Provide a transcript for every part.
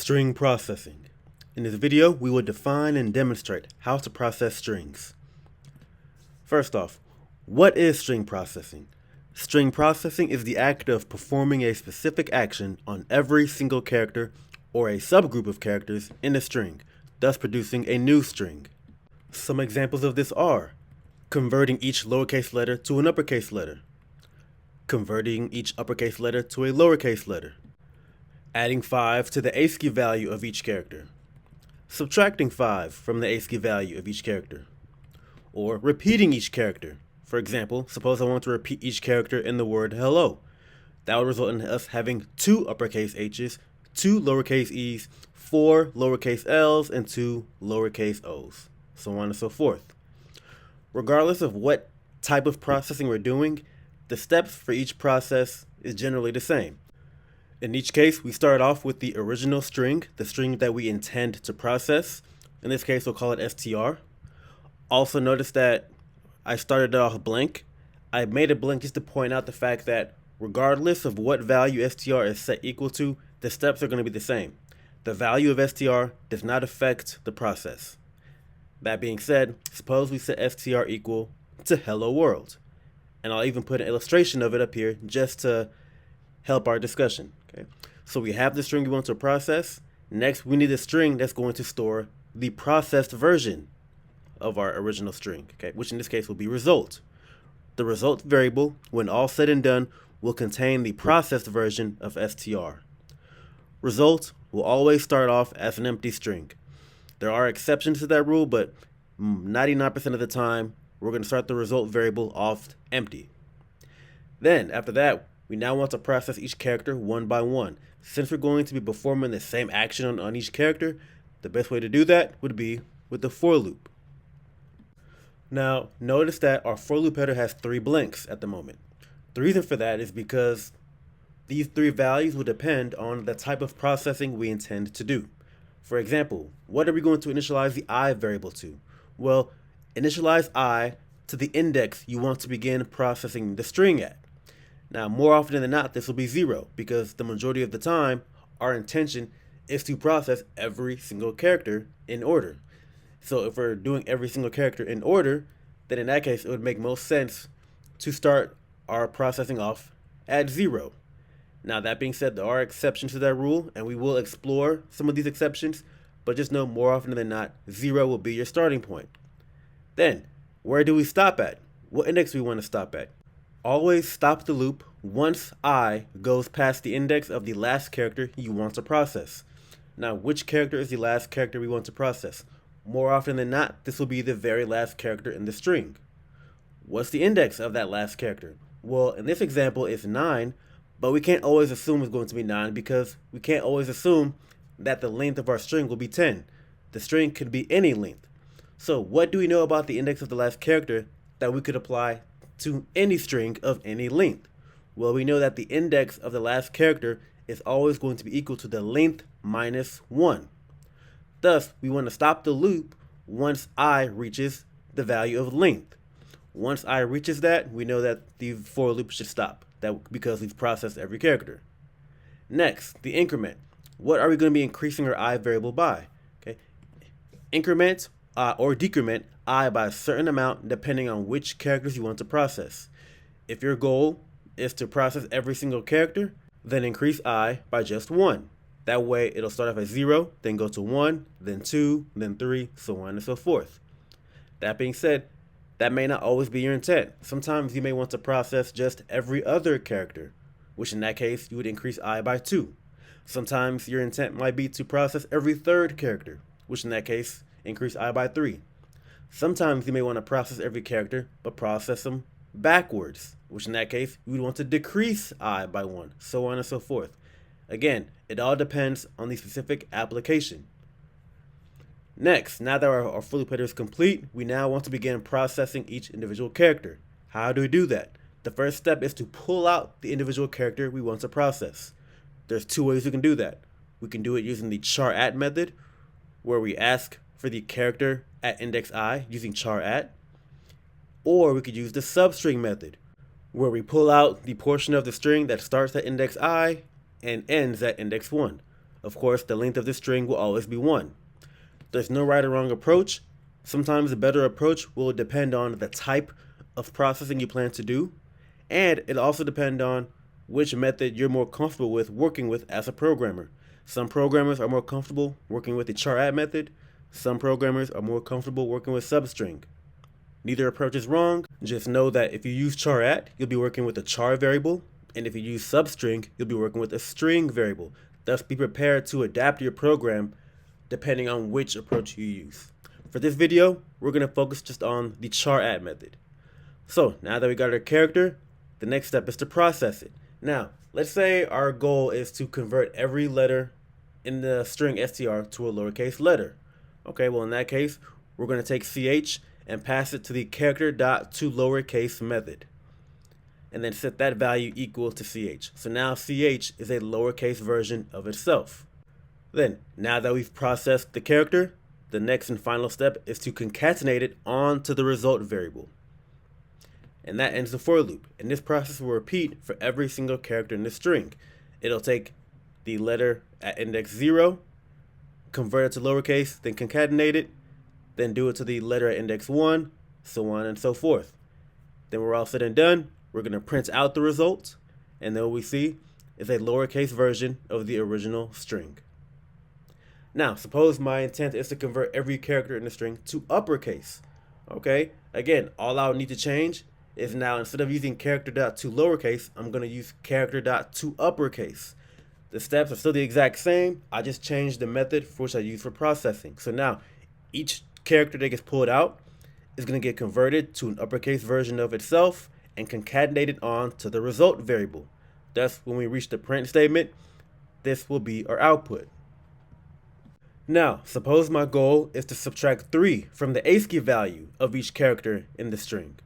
String processing. In this video, we will define and demonstrate how to process strings. First off, what is string processing? String processing is the act of performing a specific action on every single character or a subgroup of characters in a string, thus producing a new string. Some examples of this are converting each lowercase letter to an uppercase letter, converting each uppercase letter to a lowercase letter, adding 5 to the ASCII value of each character, subtracting 5 from the ASCII value of each character, or repeating each character. For example, suppose I want to repeat each character in the word hello. That would result in us having 2 uppercase H's, 2 lowercase e's, 4 lowercase l's, and 2 lowercase o's, so on and so forth. Regardless of what type of processing we're doing, the steps for each process is generally the same. In each case, we start off with the original string, the string that we intend to process. In this case, we'll call it str. Also notice that I started it off blank. I made it blank just to point out the fact that regardless of what value str is set equal to, the steps are going to be the same. The value of str does not affect the process. That being said, suppose we set str equal to hello world. And I'll even put an illustration of it up here just to help our discussion. Okay, so we have the string we want to process. Next, we need a string that's going to store the processed version of our original string, okay, which in this case will be result. The result variable, when all said and done, will contain the processed version of str. Result will always start off as an empty string. There are exceptions to that rule, but 99% of the time, we're going to start the result variable off empty. Then, after that, we now want to process each character one by one. Since we're going to be performing the same action on each character, the best way to do that would be with the for loop. Now, notice that our for loop header has 3 blanks at the moment. The reason for that is because these 3 values will depend on the type of processing we intend to do. For example, what are we going to initialize the I variable to? Well, initialize I to the index you want to begin processing the string at. Now, more often than not, this will be 0 because the majority of the time, our intention is to process every single character in order. So if we're doing every single character in order, then in that case, it would make most sense to start our processing off at 0. Now, that being said, there are exceptions to that rule, and we will explore some of these exceptions, but just know more often than not, 0 will be your starting point. Then, where do we stop at? What index do we want to stop at? Always stop the loop once I goes past the index of the last character you want to process. Now, which character is the last character we want to process? More often than not, this will be the very last character in the string. What's the index of that last character? Well, in this example, it's 9, but we can't always assume it's going to be 9 because we can't always assume that the length of our string will be 10. The string could be any length. So what do we know about the index of the last character that we could apply to any string of any length? Well, we know that the index of the last character is always going to be equal to the length minus 1. Thus, we want to stop the loop once I reaches the value of length. Once I reaches that, we know that the for loop should stop, because we've processed every character. Next, the increment. What are we going to be increasing our I variable by? Okay, increment or decrement I by a certain amount depending on which characters you want to process. If your goal is to process every single character, then increase I by just 1. That way it'll start off at 0, then go to 1, then 2, then 3, so on and so forth. That being said, that may not always be your intent. Sometimes you may want to process just every other character, which in that case you would increase I by 2. Sometimes your intent might be to process every third character, which in that case increase I by 3. Sometimes you may want to process every character, but process them backwards, which in that case you would want to decrease I by 1, so on and so forth. Again, it all depends on the specific application. Next, now that our for loop header is complete, we now want to begin processing each individual character. How do we do that? The first step is to pull out the individual character we want to process. There's 2 ways we can do that. We can do it using the char at method, where we ask for the character at index I using char at, or we could use the substring method, where we pull out the portion of the string that starts at index I and ends at index 1. Of course, the length of the string will always be 1. There's no right or wrong approach. Sometimes the better approach will depend on the type of processing you plan to do, and it'll also depend on which method you're more comfortable with working with as a programmer. Some programmers are more comfortable working with the char_add method. Some programmers are more comfortable working with substring. Neither approach is wrong. Just know that if you use char_add, you'll be working with a char variable, and if you use substring, you'll be working with a string variable. Thus, be prepared to adapt your program depending on which approach you use. For this video, we're going to focus just on the char_add method. So now that we got our character, the next step is to process it. Now, let's say our goal is to convert every letter in the string str to a lowercase letter. Okay, well in that case, we're going to take ch and pass it to the character.toLowercase method, and then set that value equal to ch. So now ch is a lowercase version of itself. Then, now that we've processed the character, the next and final step is to concatenate it onto the result variable. And that ends the for loop. And this process will repeat for every single character in the string. It'll take the letter at index 0, convert it to lowercase, then concatenate it, then do it to the letter at index 1, so on and so forth. Then we're all said and done. We're going to print out the result, and then what we see is a lowercase version of the original string. Now, suppose my intent is to convert every character in the string to uppercase. Okay, again, all I would need to change is now instead of using character.toLowercase, I'm going to use character.toUppercase. The steps are still the exact same. I just changed the method for which I use for processing. So now each character that gets pulled out is going to get converted to an uppercase version of itself and concatenated on to the result variable. Thus, when we reach the print statement, this will be our output. Now, suppose my goal is to subtract 3 from the ASCII value of each character in the string.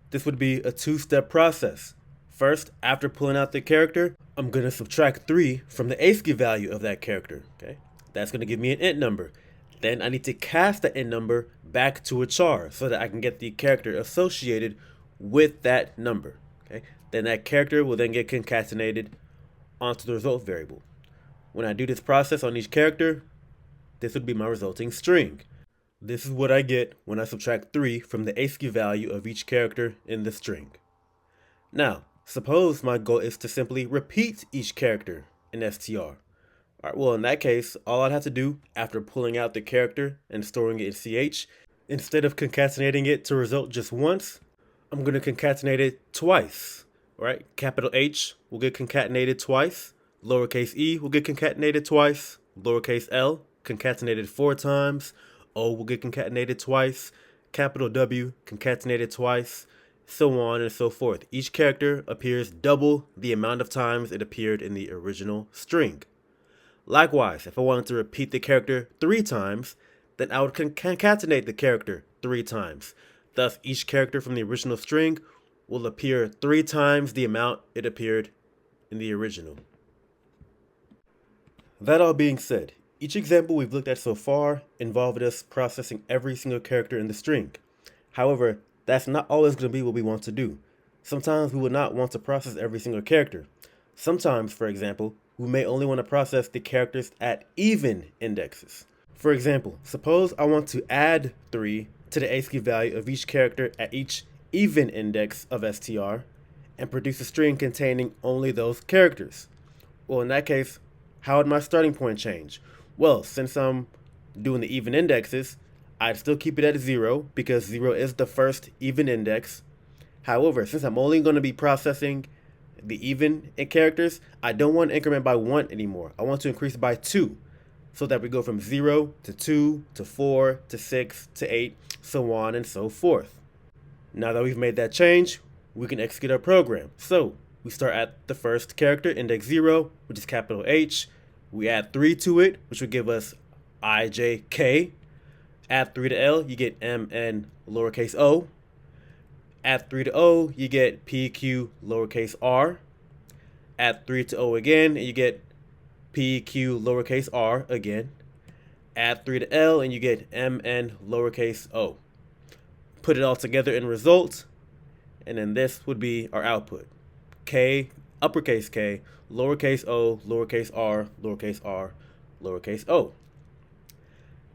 This would be a two-step process. First, after pulling out the character, I'm going to subtract 3 from the ASCII value of that character. Okay, that's going to give me an int number. Then I need to cast that int number back to a char so that I can get the character associated with that number. Okay, then that character will then get concatenated onto the result variable. When I do this process on each character, this would be my resulting string. This is what I get when I subtract 3 from the ASCII value of each character in the string. Now, suppose my goal is to simply repeat each character in str. Alright, well in that case, all I'd have to do after pulling out the character and storing it in ch, instead of concatenating it to result just once, I'm going to concatenate it twice. Alright, capital H will get concatenated twice, lowercase e will get concatenated twice, lowercase l concatenated 4 times, O will get concatenated twice, capital W concatenated twice, so on and so forth. Each character appears double the amount of times it appeared in the original string. Likewise, if I wanted to repeat the character 3 times, then I would concatenate the character 3 times. Thus, each character from the original string will appear 3 times the amount it appeared in the original. That all being said, each example we've looked at so far involved us processing every single character in the string. However, that's not always going to be what we want to do. Sometimes we will not want to process every single character. Sometimes, for example, we may only want to process the characters at even indexes. For example, suppose I want to add 3 to the ASCII value of each character at each even index of str and produce a string containing only those characters. Well, in that case, how would my starting point change? Well, since I'm doing the even indexes, I'd still keep it at 0 because 0 is the first even index. However, since I'm only going to be processing the even characters, I don't want to increment by 1 anymore. I want to increase by 2 so that we go from 0 to 2 to 4 to 6 to 8, so on and so forth. Now that we've made that change, we can execute our program. So we start at the first character, index 0, which is capital H. We add 3 to it, which would give us I, J, K. Add 3 to L, you get M, N, lowercase o. Add 3 to O, you get P, Q, lowercase r. Add 3 to O again, and you get P, Q, lowercase r again. Add 3 to L, and you get M, N, lowercase o. Put it all together in result, and then this would be our output. K, uppercase K, lowercase o, lowercase r, lowercase o.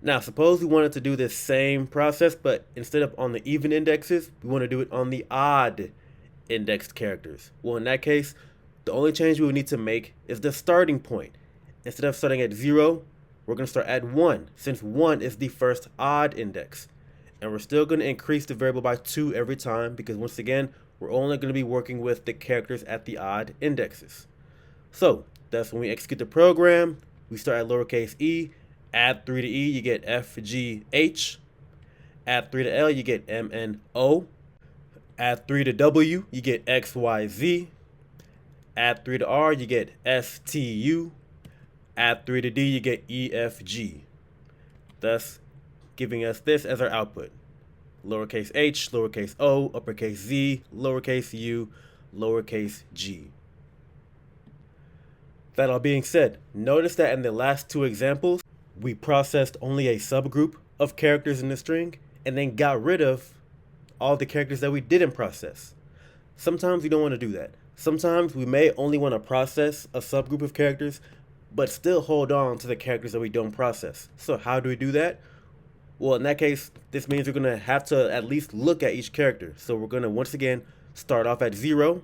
Now, suppose we wanted to do this same process, but instead of on the even indexes, we want to do it on the odd indexed characters. Well, in that case, the only change we would need to make is the starting point. Instead of starting at 0, we're going to start at 1, since 1 is the first odd index. And we're still going to increase the variable by 2 every time, because once again, we're only going to be working with the characters at the odd indexes. So, that's when we execute the program. We start at lowercase e, add 3 to e, you get f, g, h. Add 3 to l, you get m, n, o. Add 3 to w, you get x, y, z. Add 3 to r, you get s, t, u. Add 3 to d, you get e, f, g. Thus, giving us this as our output. Lowercase h, lowercase o, uppercase z, lowercase u, lowercase g. That all being said, notice that in the last two examples, we processed only a subgroup of characters in the string and then got rid of all the characters that we didn't process. Sometimes we don't want to do that. Sometimes we may only want to process a subgroup of characters, but still hold on to the characters that we don't process. So how do we do that? Well, in that case, this means we're going to have to at least look at each character. So we're going to once again start off at 0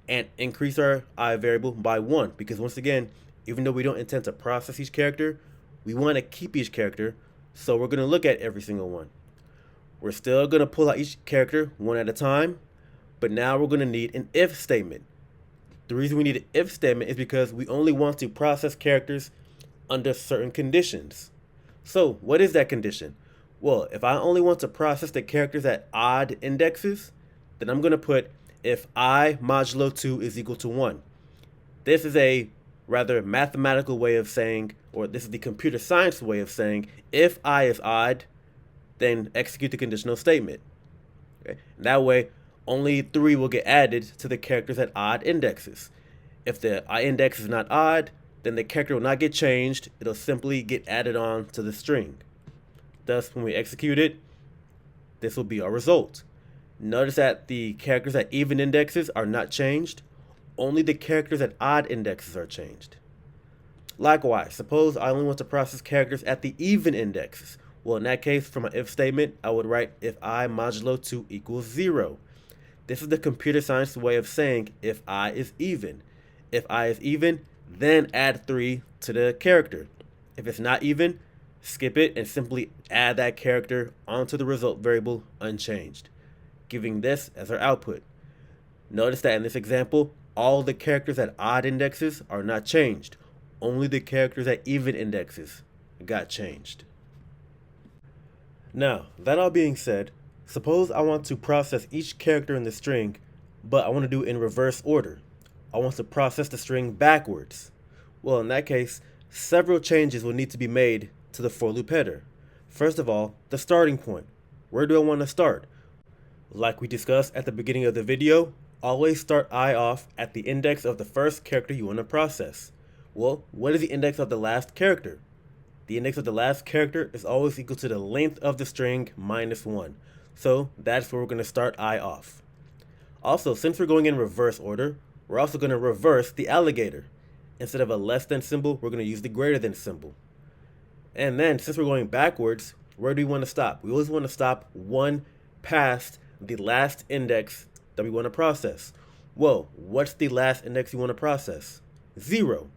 and increase our I variable by 1. Because once again, even though we don't intend to process each character, we want to keep each character. So we're going to look at every single one. We're still going to pull out each character one at a time. But now we're going to need an if statement. The reason we need an if statement is because we only want to process characters under certain conditions. So what is that condition? Well, if I only want to process the characters at odd indexes, then I'm going to put if I modulo 2 is equal to 1. This is a rather mathematical way of saying, or this is the computer science way of saying, if I is odd, then execute the conditional statement. Okay? That way, only 3 will get added to the characters at odd indexes. If the I index is not odd, then the character will not get changed. It'll simply get added on to the string. Thus, when we execute it, this will be our result. Notice that the characters at even indexes are not changed. Only the characters at odd indexes are changed. Likewise, suppose I only want to process characters at the even indexes. Well, in that case, for my if statement, I would write if I modulo 2 equals 0. This is the computer science way of saying if I is even. If I is even, then add 3 to the character. If it's not even, skip it and simply add that character onto the result variable unchanged, giving this as our output. Notice that in this example, all the characters at odd indexes are not changed. Only the characters at even indexes got changed. Now, that all being said, suppose I want to process each character in the string, but I want to do it in reverse order. I want to process the string backwards. Well, in that case, several changes will need to be made to the for loop header. First of all, the starting point. Where do I want to start? Like we discussed at the beginning of the video, always start I off at the index of the first character you want to process. Well, what is the index of the last character? The index of the last character is always equal to the length of the string minus 1. So that's where we're going to start I off. Also, since we're going in reverse order, we're also going to reverse the alligator. Instead of a less than symbol, we're going to use the greater than symbol. And then, since we're going backwards, where do we want to stop? We always want to stop 1 past the last index that we want to process. Well, what's the last index you want to process? 0.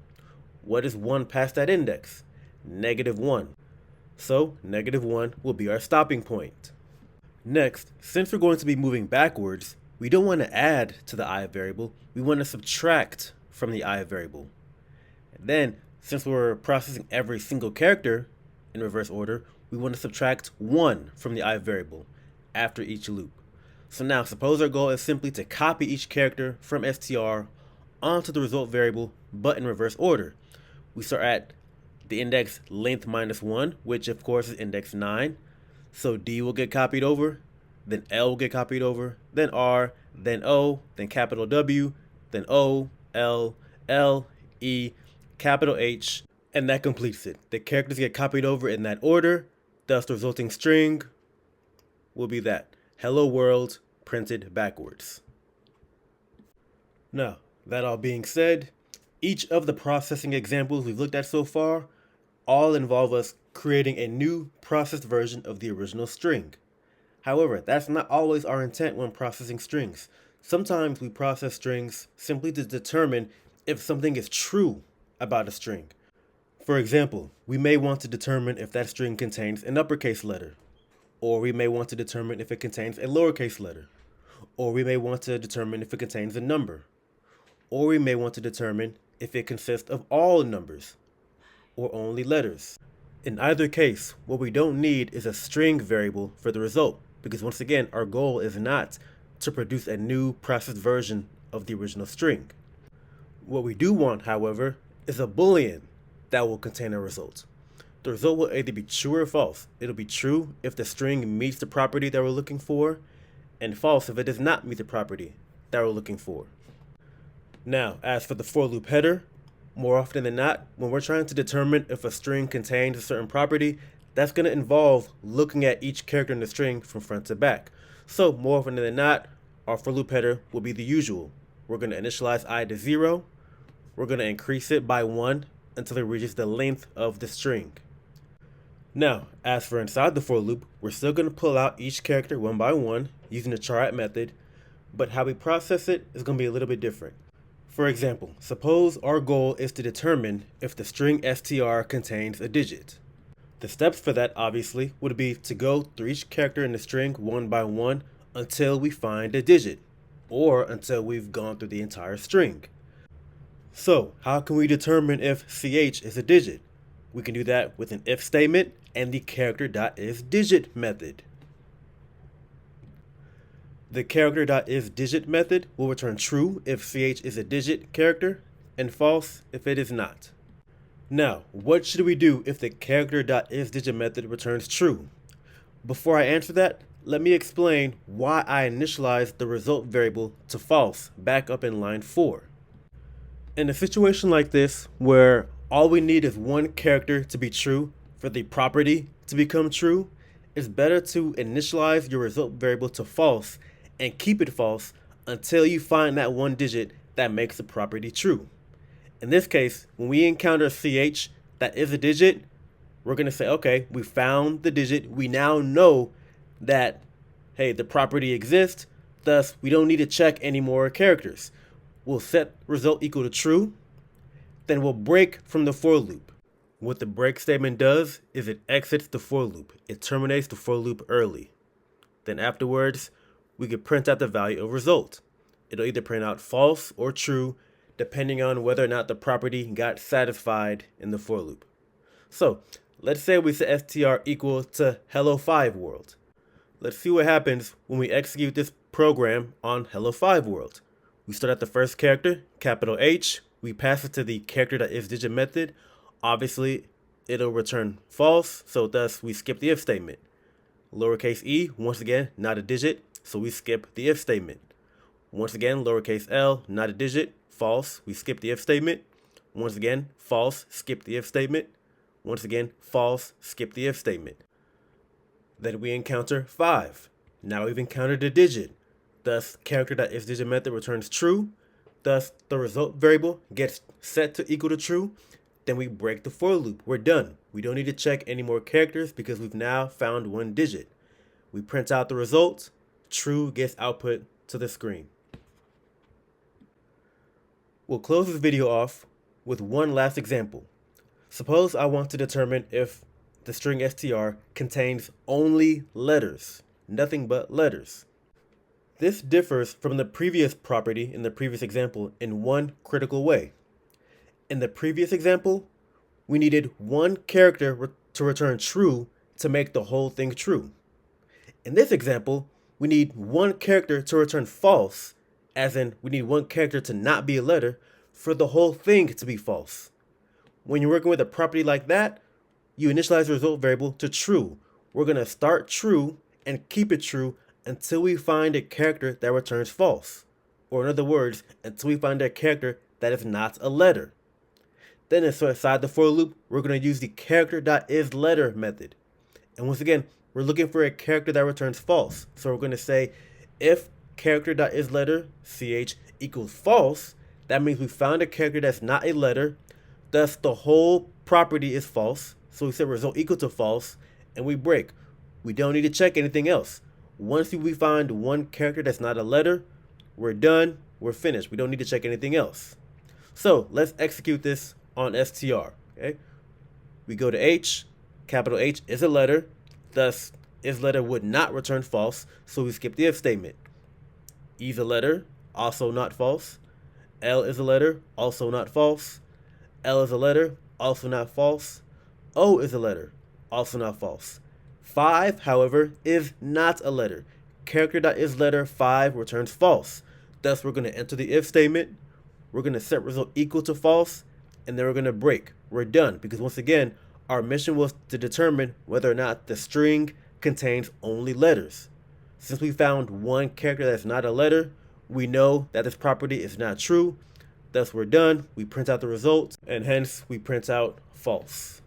What is 1 past that index? -1. So, -1 will be our stopping point. Next, since we're going to be moving backwards, we don't want to add to the I variable. We want to subtract from the I variable. And then, since we're processing every single character in reverse order, we want to subtract 1 from the I variable after each loop. So now, suppose our goal is simply to copy each character from str onto the result variable, but in reverse order. We start at the index length -1, which of course is index 9. So D will get copied over, then L will get copied over, then R, then O, then capital W, then O, L, L, E, capital H, and that completes it. The characters get copied over in that order, thus the resulting string will be that. Hello world printed backwards. Now, that all being said, each of the processing examples we've looked at so far all involve us creating a new processed version of the original string. However, that's not always our intent when processing strings. Sometimes we process strings simply to determine if something is true about a string. For example, we may want to determine if that string contains an uppercase letter, or we may want to determine if it contains a lowercase letter, or we may want to determine if it contains a number, or we may want to determine if it consists of all numbers or only letters. In either case, what we don't need is a string variable for the result, because once again, our goal is not to produce a new processed version of the original string. What we do want, however, is a boolean that will contain a result. The result will either be true or false. It'll be true if the string meets the property that we're looking for, and false if it does not meet the property that we're looking for. Now, as for the for loop header, more often than not, when we're trying to determine if a string contains a certain property, that's going to involve looking at each character in the string from front to back. So more often than not, our for loop header will be the usual. We're going to initialize I to 0. We're going to increase it by 1 until it reaches the length of the string. Now, as for inside the for loop, we're still going to pull out each character one by one using the char@at method, but how we process it is going to be a little bit different. For example, suppose our goal is to determine if the string str contains a digit. The steps for that obviously would be to go through each character in the string one by one until we find a digit, or until we've gone through the entire string. So, how can we determine if ch is a digit? We can do that with an if statement and the character.isDigit method. The character.isDigit method will return true if ch is a digit character and false if it is not. Now, what should we do if the character.isDigit method returns true? Before I answer that, let me explain why I initialized the result variable to false back up in line 4. In a situation like this, where all we need is one character to be true for the property to become true, it's better to initialize your result variable to false and keep it false until you find that one digit that makes the property true. In this case, when we encounter ch that is a digit, we're going to say, okay, we found the digit. We now know that, hey, the property exists, thus we don't need to check any more characters. We'll set result equal to true, then we'll break from the for loop. What the break statement does is it exits the for loop. It terminates the for loop early. Then afterwards, we can print out the value of result. It'll either print out false or true, depending on whether or not the property got satisfied in the for loop. So let's say we set str equal to hello5 world. Let's see what happens when we execute this program on hello5 world. We start at the first character, capital H. We pass it to the character.isDigit method. Obviously, it'll return false, so thus we skip the if statement. Lowercase e, once again, not a digit, so we skip the if statement. Once again, lowercase l, not a digit, false, we skip the if statement. Once again, false, skip the if statement. Once again, false, skip the if statement. Then we encounter 5. Now we've encountered a digit. Thus, character.isDigit method returns true. Thus, the result variable gets set to equal to true. Then we break the for loop. We're done. We don't need to check any more characters because we've now found one digit. We print out the result. True gets output to the screen. We'll close this video off with one last example. Suppose I want to determine if the string str contains only letters, nothing but letters. This differs from the previous property in the previous example in one critical way. In the previous example, we needed one character to return true to make the whole thing true. In this example, we need one character to return false, as in we need one character to not be a letter for the whole thing to be false. When you're working with a property like that, you initialize the result variable to true. We're going to start true and keep it true until we find a character that returns false. Or in other words, until we find a character that is not a letter. Then inside the for loop, we're going to use the character.isLetter method. And once again, we're looking for a character that returns false. So we're going to say if character.isLetter, ch, equals false, that means we found a character that's not a letter. Thus, the whole property is false, so we set result equal to false, and we break. We don't need to check anything else. Once we find one character that's not a letter, we're done, we're finished. We don't need to check anything else. So let's execute this on str. Okay, we go to H, capital H is a letter, thus is letter would not return false, so we skip the if statement. E is a letter, also not false. L is a letter, also not false. L is a letter, also not false. O is a letter, also not false. 5, however, is not a letter. Character.isLetter 5 returns false. Thus, we're going to enter the if statement. We're going to set result equal to false, and then we're going to break. We're done, because once again, our mission was to determine whether or not the string contains only letters. Since we found one character that's not a letter, we know that this property is not true. Thus, we're done. We print out the results, and hence we print out false.